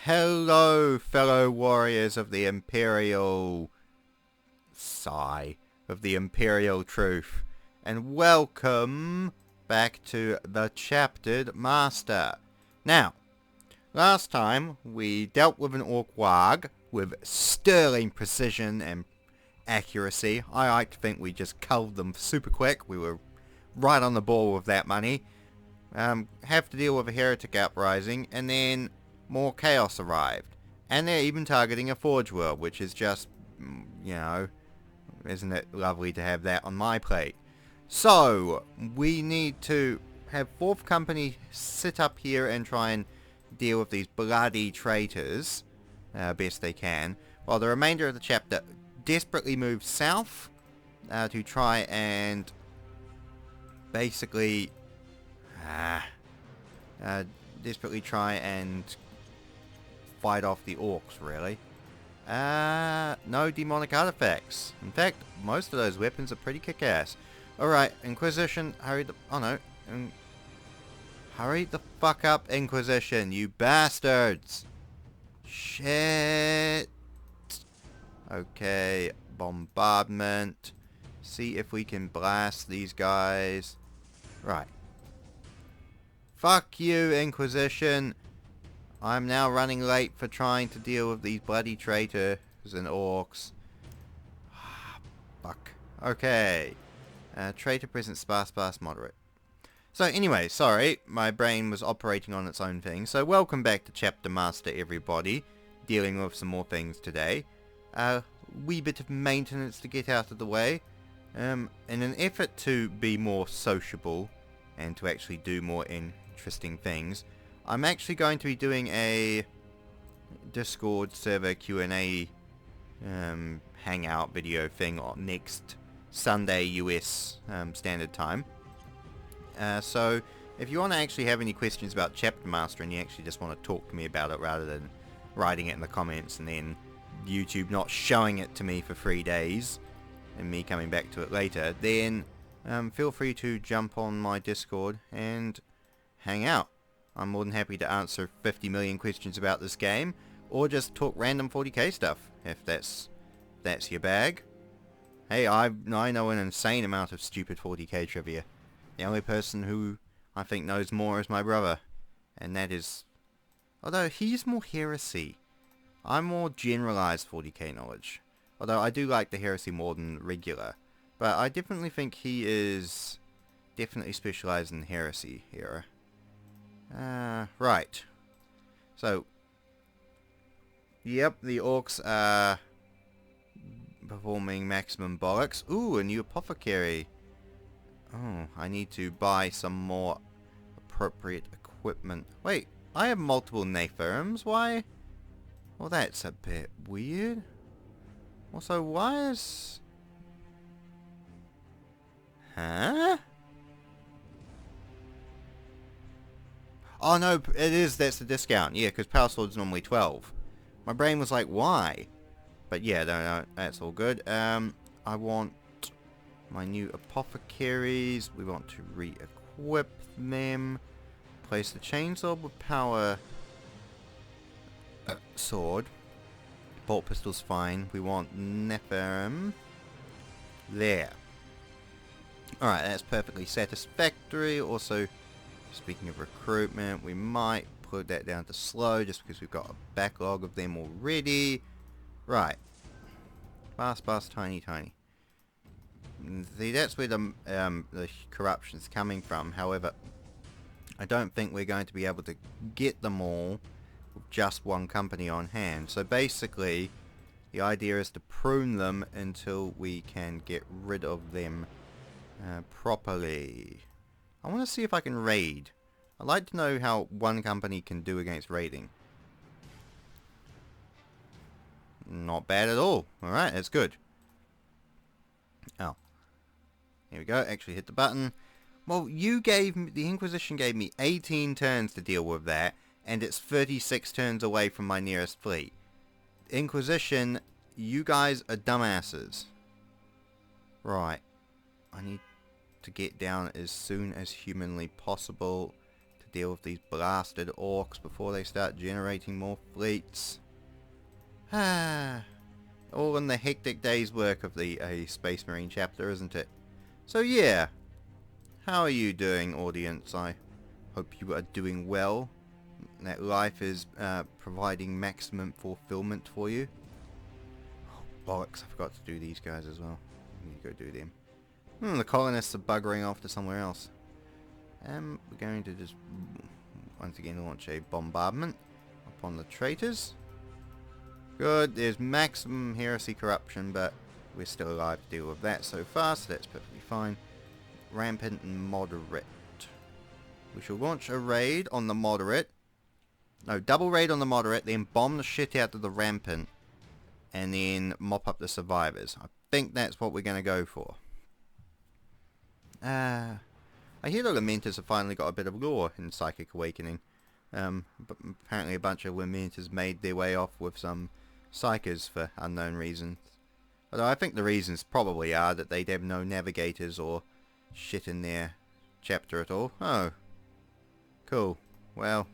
Hello, fellow warriors of the Imperial Sigh, of the Imperial Truth, and welcome back to the Chaptered Master. Now, last time we dealt with an Ork warg with sterling precision and accuracy. I like to think we just culled them super quick. We were right on the ball with that money. Have to deal with a heretic uprising, and then more chaos arrived. And they're even targeting a Forge World, which is just, you know, isn't it lovely to have that on my plate? So, we need to have 4th Company sit up here and try and deal with these bloody traitors best they can, while the remainder of the chapter desperately moves south to try and basically desperately try and fight off the Orks, really. No demonic artifacts. In fact, most of those weapons are pretty kick-ass. Alright, Inquisition, hurry the... Oh no. Hurry the fuck up, Inquisition, you bastards! Shit! Okay, bombardment. See if we can blast these guys. Right. Fuck you, Inquisition! I'm now running late for trying to deal with these bloody traitors and Orks. Fuck. Okay. Traitor present sparse moderate. So anyway, sorry, my brain was operating on its own thing. So welcome back to Chapter Master, everybody. Dealing with some more things today. Wee bit of maintenance to get out of the way. In an effort to be more sociable and to actually do more interesting things, I'm actually going to be doing a Discord server Q&A hangout video thing on next Sunday US Standard Time. So if you want to actually have any questions about Chapter Master and you actually just want to talk to me about it rather than writing it in the comments and then YouTube not showing it to me for 3 days and me coming back to it later, then feel free to jump on my Discord and hang out. I'm more than happy to answer 50 million questions about this game, or just talk random 40k stuff, if that's your bag. Hey, I know an insane amount of stupid 40k trivia. The only person who I think knows more is my brother, and that is... Although, he's more heresy. I'm more generalized 40k knowledge. Although, I do like the heresy more than regular. But I definitely think he is definitely specialized in heresy here. Right. So, yep, the Orks are performing maximum bollocks. Ooh, a new apothecary. Oh, I need to buy some more appropriate equipment. Wait, I have multiple Nephims. Why? Well, that's a bit weird. Also, why is... Huh? Oh no, it is, that's the discount. Yeah, because Power Sword's normally 12. My brain was like, why? But yeah, no, that's all good. I want my new apothecaries. We want to re-equip them. Place the chainsaw with power sword. Bolt pistol's fine. We want Nephrim. There. Alright, that's perfectly satisfactory. Also, speaking of recruitment, we might put that down to slow just because we've got a backlog of them already. Right. Fast, tiny. See, that's where the corruption's coming from. However, I don't think we're going to be able to get them all with just one company on hand. So basically, the idea is to prune them until we can get rid of them properly. I want to see if I can raid. I'd like to know how one company can do against raiding. Not bad at all. Alright, that's good. Oh. Here we go. Actually hit the button. Well, the Inquisition gave me 18 turns to deal with that, and it's 36 turns away from my nearest fleet. Inquisition, you guys are dumbasses. Right. I need to get down as soon as humanly possible to deal with these blasted orcs before they start generating more fleets. Ah, all in the hectic day's work of the Space Marine chapter, isn't it? So yeah, how are you doing, audience? I hope you are doing well. That life is providing maximum fulfillment for you. Oh, bollocks, I forgot to do these guys as well. I need to go do them. The colonists are buggering off to somewhere else. We're going to just once again launch a bombardment upon the traitors. Good, there's maximum heresy corruption, but we're still alive to deal with that so far, so that's perfectly fine. Rampant and moderate. We shall launch a raid on the moderate. No, double raid on the moderate, then bomb the shit out of the rampant, and then mop up the survivors. I think that's what we're going to go for. I hear the Lamenters have finally got a bit of lore in Psychic Awakening. But apparently a bunch of Lamenters made their way off with some Psychers for unknown reasons. Although I think the reasons probably are that they'd have no navigators or shit in their chapter at all. Oh. Cool. Well.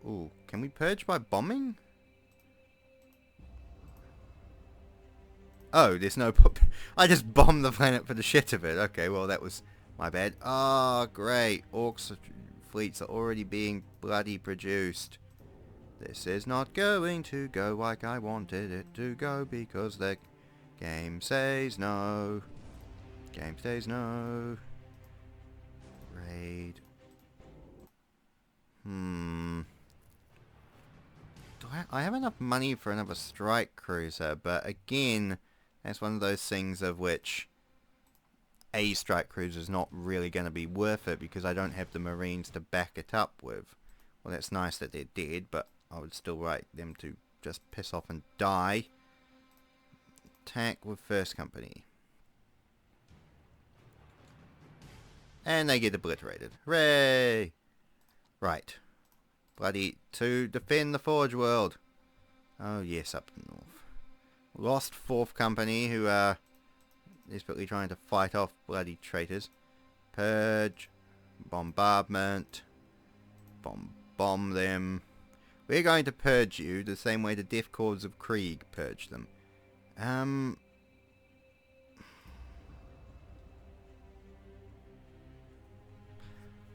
Ooh, can we purge by bombing? Oh, there's no... I just bombed the planet for the shit of it. Okay, well, that was my bad. Oh, great. Orcs fleets are already being bloody produced. This is not going to go like I wanted it to go because the game says no. Game says no. Raid. Do I have enough money for another strike cruiser, but again, that's one of those things of which a strike cruiser is not really going to be worth it because I don't have the Marines to back it up with. Well, that's nice that they're dead, but I would still like them to just piss off and die. Attack with First Company. And they get obliterated. Hooray! Right. Bloody to defend the Forge World. Oh yes, up north. Lost Fourth Company, who are desperately trying to fight off bloody traitors. Purge. Bombardment. Bomb them. We're going to purge you the same way the Death Corps of Krieg purged them.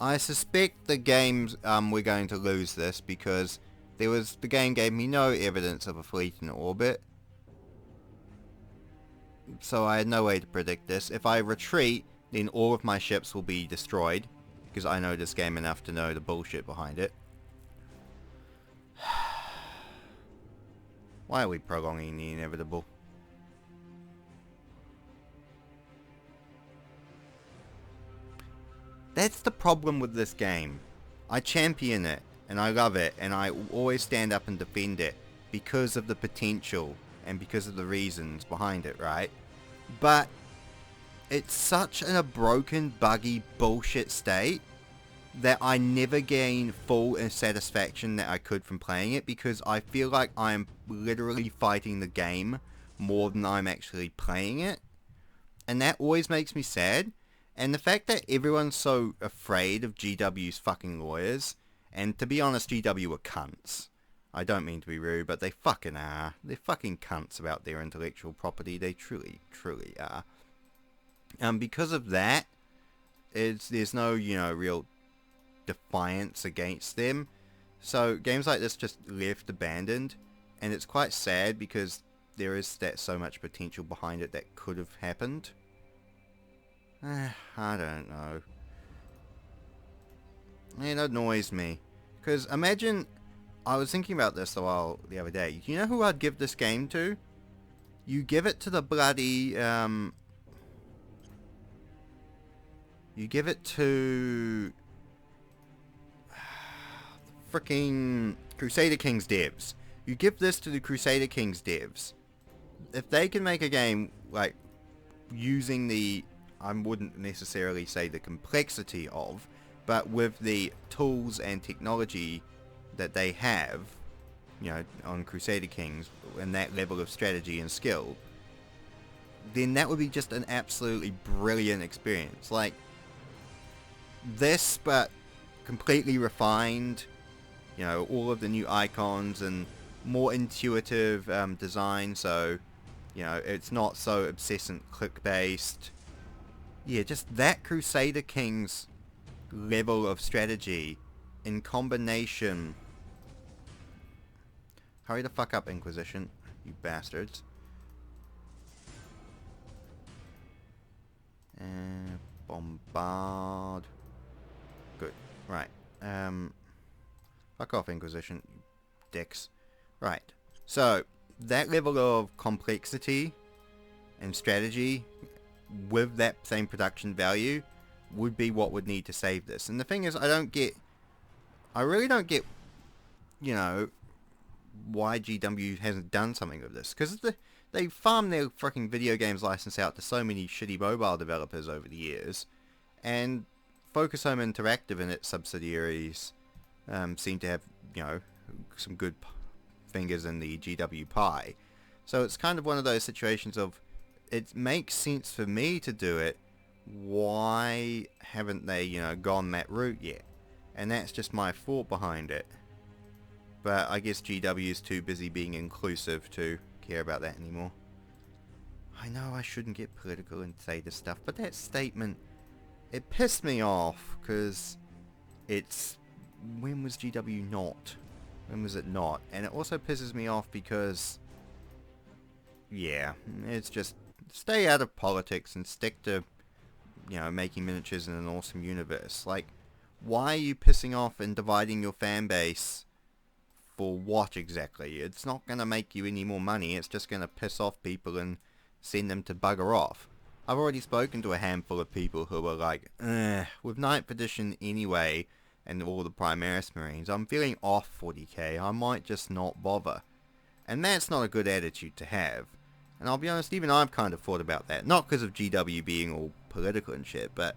I suspect the game's we're going to lose this because the game gave me no evidence of a fleet in orbit. So I had no way to predict this. If I retreat, then all of my ships will be destroyed because I know this game enough to know the bullshit behind it. Why are we prolonging the inevitable? That's the problem with this game. I champion it, and I love it, and I always stand up and defend it because of the potential and because of the reasons behind it, right? But it's such a broken, buggy, bullshit state that I never gain full satisfaction that I could from playing it because I feel like I'm literally fighting the game more than I'm actually playing it. And that always makes me sad. And the fact that everyone's so afraid of GW's fucking lawyers, and to be honest, GW are cunts. I don't mean to be rude, but they fucking are. They're fucking cunts about their intellectual property. They truly, truly are. Because of that, there's no, real defiance against them. So games like this just left abandoned, and it's quite sad because there is that so much potential behind it that could have happened. I don't know. It annoys me. Because imagine, I was thinking about this a while the other day. You know who I'd give this game to? You give it to the bloody, you give it to freaking Crusader Kings devs. You give this to the Crusader Kings devs. If they can make a game, like, using the, I wouldn't necessarily say the complexity of, but with the tools and technology that they have, on Crusader Kings, and that level of strategy and skill, then that would be just an absolutely brilliant experience. Like this, but completely refined. You know, all of the new icons and more intuitive design, so, you know, it's not so obsessive click-based. Yeah, just that Crusader Kings level of strategy in combination... Hurry the fuck up, Inquisition, you bastards. Bombard. Good. Right. Fuck off, Inquisition, you dicks. Right. So, that level of complexity and strategy with that same production value would be what would need to save this. And the thing is, I really don't get, you know, why GW hasn't done something with this. Because they farm their fucking video games license out to so many shitty mobile developers over the years. And Focus Home Interactive and its subsidiaries seem to have, you know, some good fingers in the GW pie. So it's kind of one of those situations of, it makes sense for me to do it, why haven't they, you know, gone that route yet? And that's just my thought behind it. But I guess GW is too busy being inclusive to care about that anymore. I know I shouldn't get political and say this stuff, but that statement, it pissed me off, because it's, when was GW not? When was it not? And it also pisses me off because, yeah, it's just, stay out of politics and stick to, you know, making miniatures in an awesome universe. Like, why are you pissing off and dividing your fan base for what exactly? It's not going to make you any more money, it's just going to piss off people and send them to bugger off. I've already spoken to a handful of people who were like, with 9th edition anyway, and all the Primaris Marines, I'm feeling off 40k, I might just not bother. And that's not a good attitude to have. And I'll be honest, even I've kind of thought about that. Not because of GW being all political and shit, but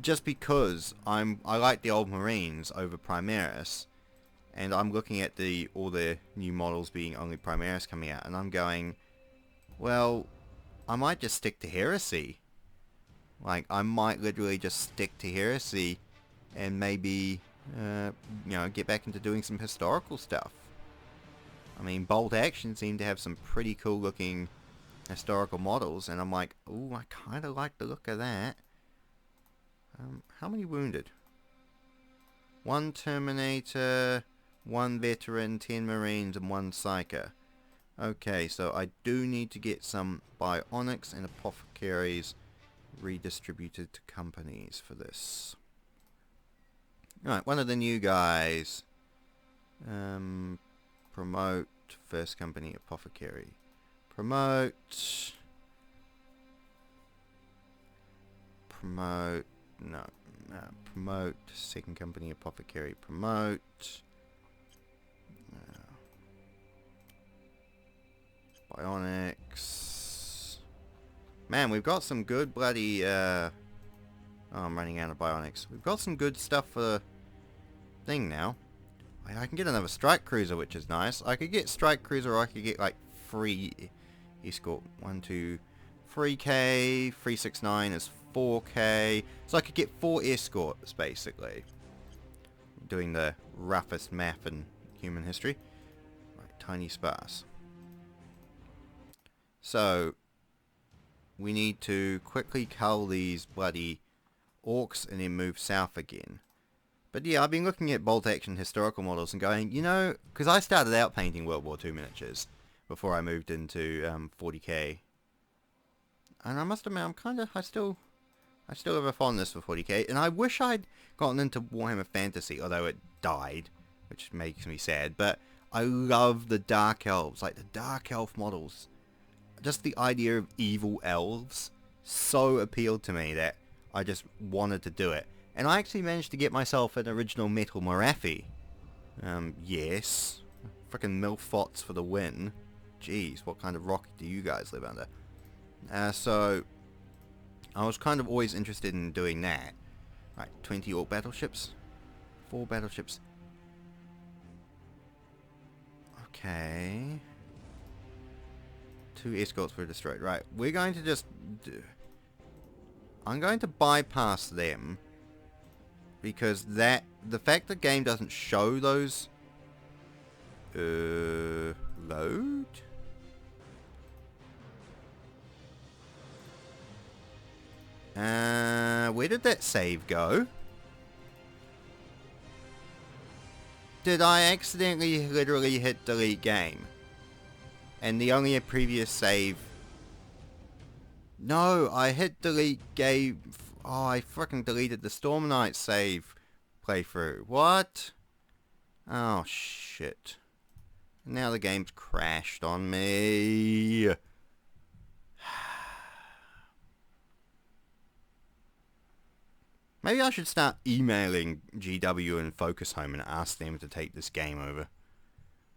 just because I like the old Marines over Primaris, and I'm looking at all the new models being only Primaris coming out, and I'm going, well, I might just stick to Heresy. Like, I might literally just stick to Heresy and maybe, you know, get back into doing some historical stuff. I mean, Bolt Action seemed to have some pretty cool looking historical models, and I'm like, ooh, I kind of like the look of that. How many wounded? 1 Terminator, 1 Veteran, 10 Marines, and 1 Psyker. Okay, so I do need to get some Bionics and Apothecaries redistributed to companies for this. Alright, one of the new guys. Promote, first company, Apothecary. Promote. Promote, no. Promote, second company, Apothecary. Promote. Bionics. Man, we've got some good bloody, oh, I'm running out of Bionics. We've got some good stuff for the thing now. I can get another Strike Cruiser, which is nice. I could get Strike Cruiser, or I could get, like, free escort. 1, 2, 3k, 369 is 4k. So I could get 4 escorts, basically. Doing the roughest math in human history. Right, tiny sparse. So, we need to quickly cull these bloody Orks and then move south again. But yeah, I've been looking at bolt action historical models and going, you know, because I started out painting World War II miniatures before I moved into 40k. And I must admit, I still have a fondness for 40k, and I wish I'd gotten into Warhammer Fantasy, although it died, which makes me sad. But I love the Dark Elves, like the Dark Elf models. Just the idea of evil elves so appealed to me that I just wanted to do it. And I actually managed to get myself an original metal Morathi. Yes. Frickin' Milfots for the win. Jeez, what kind of rock do you guys live under? So, I was kind of always interested in doing that. Right, 20 Ork battleships. 4 battleships. Okay. 2 escorts were destroyed. Right, we're going to just... I'm going to bypass them. Because the fact the game doesn't show those... load? Where did that save go? Did I accidentally literally hit delete game? And the only previous save... No, I hit delete game... Oh, I fucking deleted the Storm Knight save playthrough. What? Oh, shit. Now the game's crashed on me. Maybe I should start emailing GW and Focus Home and ask them to take this game over.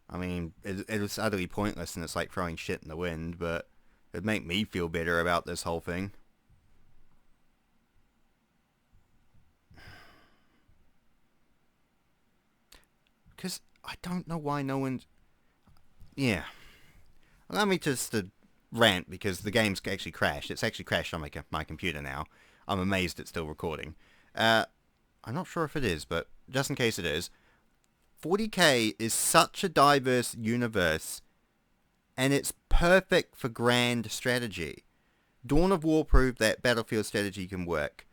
I mean, it was utterly pointless and it's like throwing shit in the wind, but it'd make me feel better about this whole thing. Because I don't know why no one's... Yeah. Allow me just to rant because the game's actually crashed. It's actually crashed on my computer now. I'm amazed it's still recording. I'm not sure if it is, but just in case it is, 40k is such a diverse universe, and it's perfect for grand strategy. Dawn of War proved that battlefield strategy can work.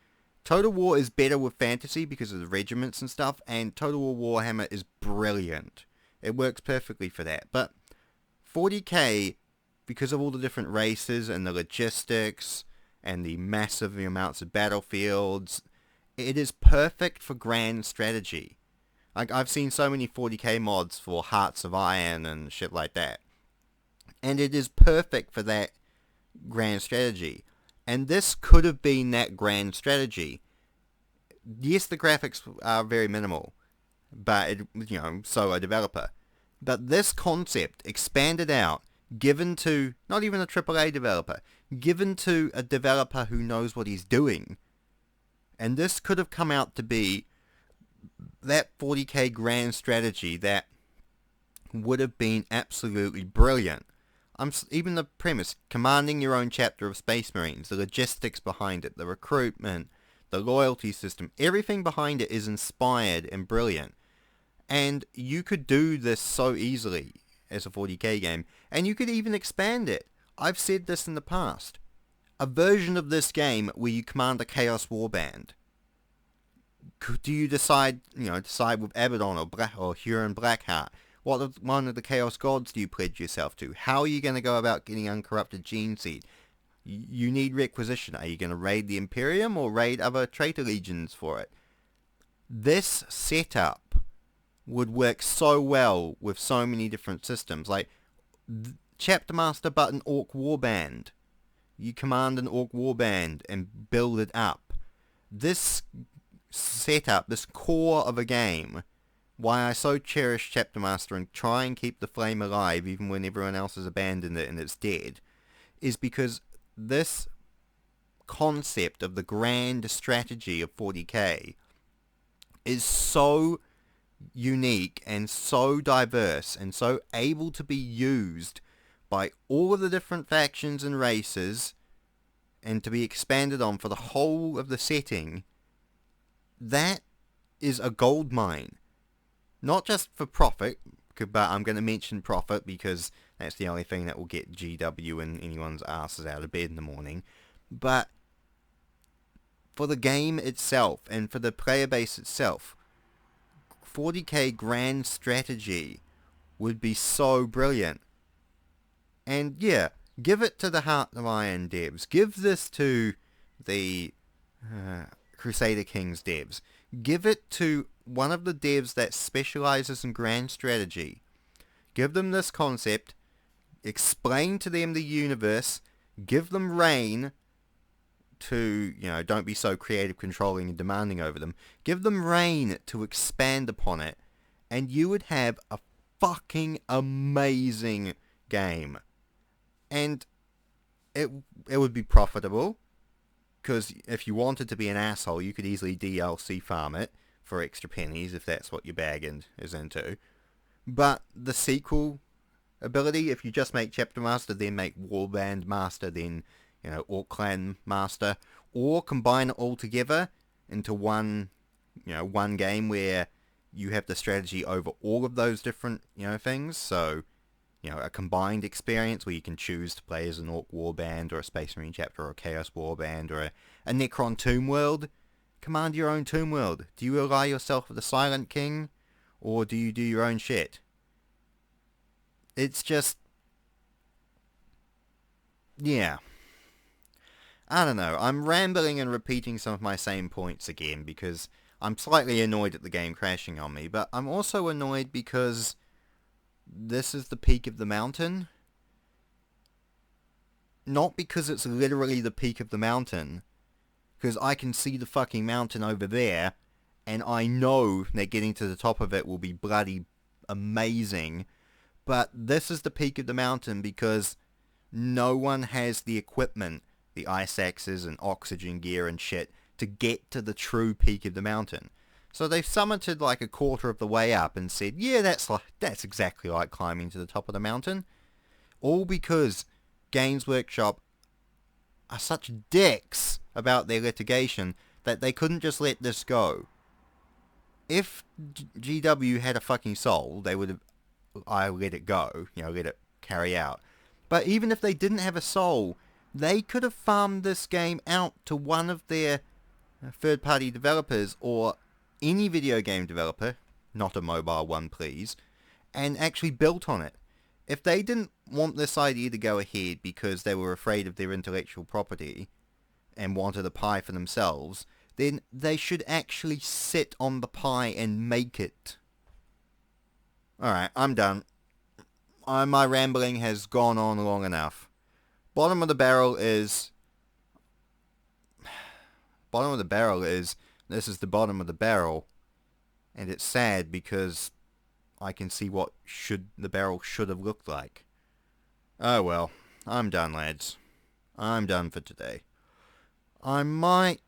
Total War is better with fantasy because of the regiments and stuff, and Total War Warhammer is brilliant. It works perfectly for that. But 40k, because of all the different races and the logistics and the massive amounts of battlefields, it is perfect for grand strategy. Like, I've seen so many 40k mods for Hearts of Iron and shit like that. And it is perfect for that grand strategy. And this could have been that grand strategy. Yes, the graphics are very minimal, but, so a developer. But this concept, expanded out, given to, not even a AAA developer, given to a developer who knows what he's doing. And this could have come out to be that 40k grand strategy that would have been absolutely brilliant. Even the premise, commanding your own chapter of Space Marines, the logistics behind it, the recruitment, the loyalty system, everything behind it is inspired and brilliant. And you could do this so easily as a 40k game, and you could even expand it. I've said this in the past. A version of this game where you command a Chaos Warband. Do you decide with Abaddon or Huron Blackheart? What one of the Chaos Gods do you pledge yourself to? How are you going to go about getting Uncorrupted Gene Seed? You need requisition. Are you going to raid the Imperium or raid other traitor legions for it? This setup would work so well with so many different systems. Like, Chapter Master button Ork Warband. You command an Ork Warband and build it up. This setup, this core of a game, why I so cherish Chapter Master and try and keep the flame alive even when everyone else has abandoned it and it's dead, is because this concept of the grand strategy of 40k is so unique and so diverse and so able to be used by all of the different factions and races and to be expanded on for the whole of the setting. That is a gold mine. Not just for profit, but I'm going to mention profit because that's the only thing that will get GW and anyone's asses out of bed in the morning. But for the game itself and for the player base itself, 40k grand strategy would be so brilliant. And yeah, give it to the Heart of Iron devs. Give this to the Crusader Kings devs. Give it to one of the devs that specializes in grand strategy. Give them this concept. Explain to them the universe. Give them reign to, don't be so creative, controlling and demanding over them. Give them reign to expand upon it. And you would have a fucking amazing game. And it would be profitable. Because if you wanted to be an asshole, you could easily DLC farm it for extra pennies if that's what your bag is into. But the sequel ability. If you just make Chapter Master, then make Warband Master, then, Orc Clan Master, or combine it all together into one game where you have the strategy over all of those different, things. So, a combined experience where you can choose to play as an Orc Warband or a Space Marine Chapter or a Chaos Warband or a Necron Tomb World. Command your own Tomb World. Do you ally yourself with the Silent King, or do you do your own shit? It's just... yeah. I don't know. I'm rambling and repeating some of my same points again because I'm slightly annoyed at the game crashing on me, but I'm also annoyed because this is the peak of the mountain. Not because it's literally the peak of the mountain, because I can see the fucking mountain over there, and I know that getting to the top of it will be bloody amazing, but this is the peak of the mountain because no one has the equipment, the ice axes and oxygen gear and shit, to get to the true peak of the mountain. So they've summited like a quarter of the way up and said, yeah, that's exactly like climbing to the top of the mountain. All because Games Workshop are such dicks about their litigation that they couldn't just let this go. If GW had a fucking soul, they would have let it go, let it carry out. But even if they didn't have a soul, they could have farmed this game out to one of their third-party developers or any video game developer, not a mobile one please, and actually built on it. If they didn't want this idea to go ahead because they were afraid of their intellectual property and wanted a pie for themselves, then they should actually sit on the pie and make it. Alright, I'm done. My rambling has gone on long enough. Bottom of the barrel is, this is the bottom of the barrel, and it's sad because I can see what the barrel should have looked like. Oh well, I'm done, lads. I'm done for today. I might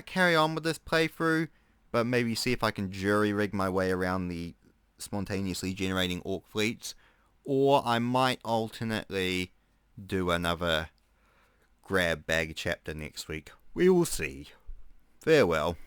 carry on with this playthrough, but maybe see if I can jury-rig my way around the spontaneously generating orc fleets, or I might alternately do another grab bag chapter next week. We will see. Farewell.